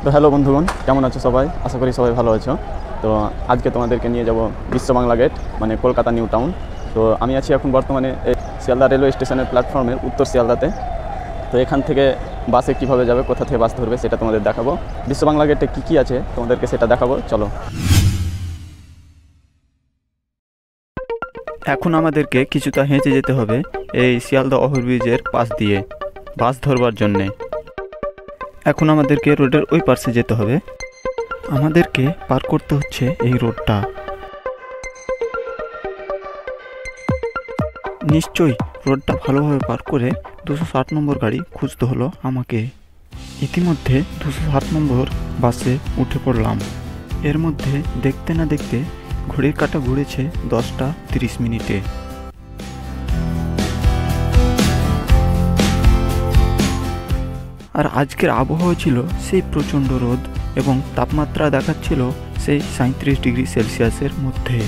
তো হ্যালো বন্ধুগণ, কেমন আছো সবাই? আশা করি সবাই ভালো আছো। তো আজকে তোমাদেরকে নিয়ে যাব বিশ্ব বাংলা গেট, মানে কলকাতা নিউ টাউন। তো আমি আছি এখন বর্তমানে শিয়ালদা রেলওয়ে স্টেশনের প্ল্যাটফর্মের উত্তর শিয়ালদাতে। তো এখান থেকে বাসে কীভাবে যাবে, কোথা থেকে বাস ধরবে সেটা তোমাদের দেখাবো। বিশ্ব বাংলা গেটে কী কী আছে তোমাদেরকে সেটা দেখাবো, চলো। এখন আমাদেরকে কিছুটা হেঁটে যেতে হবে এই শিয়ালদা ওভারব্রিজের পাশ দিয়ে বাস ধরবার জন্যে। এখন আমাদেরকে রোডের ওই পাশে যেতে হবে। আমাদেরকে পার করতে হচ্ছে এই রোডটা। নিশ্চয়ই রোডটা ভালোভাবে পার করে 260 নম্বর গাড়ি খুঁজতে হলো আমাকে। ইতিমধ্যে 260 নম্বর বাসে উঠে পড়লাম। এর মধ্যে দেখতে না দেখতে ঘড়ির কাঁটা ঘুরেছে 10টা 30 মিনিটে। আর আজকের আবহাওয়া ছিল সেই প্রচণ্ড রোদ এবং তাপমাত্রা দেখাচ্ছিল সেই 37 ডিগ্রি সেলসিয়াসের মধ্যে।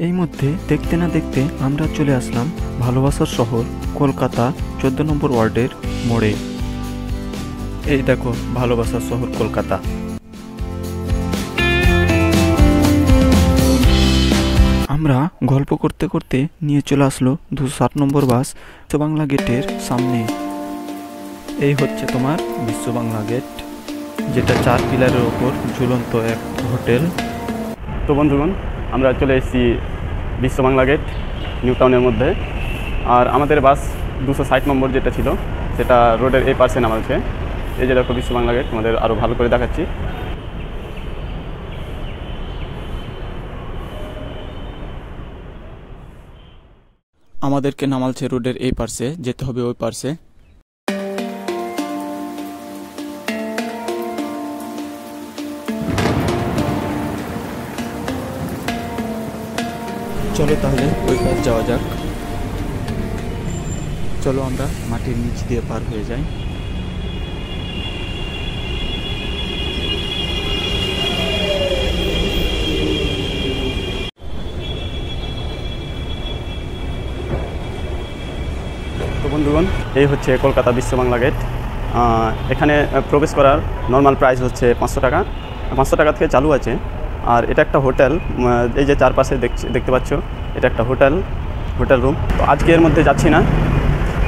এই মধ্যে দেখতে না দেখতে আমরা চলে আসলাম ভালোবাসার শহর কলকাতা 14 নম্বর ওয়ার্ডের মোড়ে। এই দেখো ভালোবাসার শহর কলকাতা। আমরা গল্প করতে করতে নিয়ে চলে আসলো 260 নম্বর বাস বিশ্ব বাংলা গেটের সামনে। এই হচ্ছে তোমার বিশ্ব বাংলা গেট, যেটা 4 পিলারের ওপর ঝুলন্ত এক হোটেল। তো বন্ধুগণ, আমরা চলে এসেছি বিশ্ব বাংলা গেট নিউ টাউনের মধ্যে। আর আমাদের বাস 260 নম্বর যেটা ছিল সেটা রোডের এই পাশে নামাচ্ছে। এই যে দেখো বিশ্ব বাংলা গেট, তোমাদের আরও ভালো করে দেখাচ্ছি। আমাদেরকে নামালছে রোডের এই পাশে, যেতে হবে ওই পাশে। চলো তাহলে ওই পাশ যাওয়া যাক। চলো আমরা মাটির নিচ দিয়ে পার হয়ে যাই। তো বন্ধুগণ, এই হচ্ছে কলকাতা বিশ্ব বাংলা গেট। এখানে প্রবেশ করার নর্মাল প্রাইস হচ্ছে 500 টাকা। 500 টাকা থেকে চালু আছে। আর এটা একটা হোটেল, এই যে চারপাশে দেখতে পাচ্ছ, এটা একটা হোটেল রুম। তো আজকে এর মধ্যে যাচ্ছি না,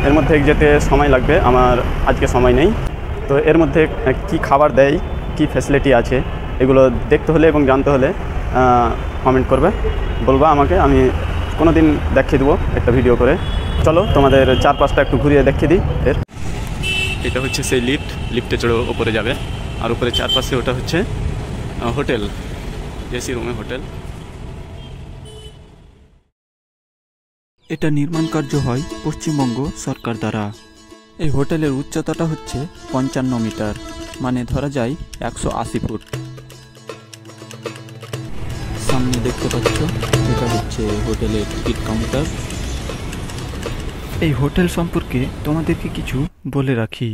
এর মধ্যে যেতে সময় লাগবে, আমার আজকে সময় নেই। তো এর মধ্যে কি খাবার দেয়, কি ফ্যাসিলিটি আছে, এগুলো দেখতে হলে এবং জানতে হলে কমেন্ট করবে, বলবা আমাকে, আমি কোনো দিন দেখিয়ে দেবো একটা ভিডিও করে। চলো তোমাদের চারপাশটা একটু ঘুরিয়ে দেখিয়ে দিই। এটা হচ্ছে সেই লিফটে চড়ে ওপরে যাবে। আর উপরে চারপাশে ওটা হচ্ছে হোটেল, এসি রুমে হোটেল। এটা নির্মাণ কার্য হয় পশ্চিমবঙ্গ সরকার দ্বারা। এই হোটেলের উচ্চতাটা হচ্ছে 55 মিটার, মানে ধরা যায় 180 ফুট। সামনে দেখতে পাচ্ছ, এটা হচ্ছে হোটেলের টিকিট কাউন্টার। এই হোটেল সম্পর্কে তোমাদেরকে কিছু বলে রাখি।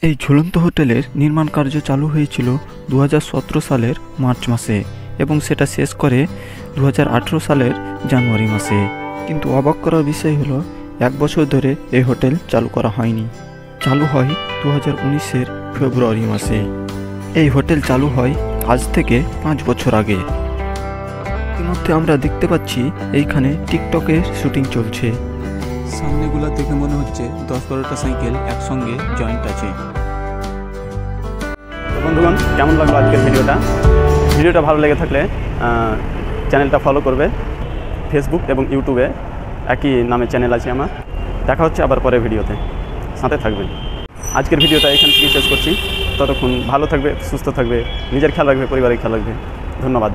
এই ঝুলন্ত হোটেলের নির্মাণ কার্য চালু হয়েছিল 2017 সালের মার্চ মাসে এবং সেটা শেষ করে 2018 সালের জানুয়ারি মাসে। কিন্তু অবাক করার বিষয় হলো 1 বছর ধরে এই হোটেল চালু করা হয়নি। চালু হয় 2019-এর ফেব্রুয়ারি মাসে। এই হোটেল চালু হয় আজ থেকে 5 বছর আগে। ইতিমধ্যে আমরা দেখতে পাচ্ছি এইখানে টিকটকের শুটিং চলছে। সামনেগুলো দেখে মনে হচ্ছে 10-12টা সাইকেল একসঙ্গে জয়েন্ট আছে। বন্ধুগণ, কেমন লাগলো আজকের ভিডিওটা ভালো লেগে থাকলে চ্যানেলটা ফলো করবে। ফেসবুক এবং ইউটিউবে একই নামে চ্যানেল আছে আমার। দেখা হচ্ছে আবার পরের ভিডিওতে, সাথে থাকবেন। আজকের ভিডিওটা এখান থেকে শেষ করছি। ততক্ষণ ভালো থাকবে, সুস্থ থাকবে, নিজের খেয়াল রাখবে, পরিবারের খেয়াল রাখবে। ধন্যবাদ।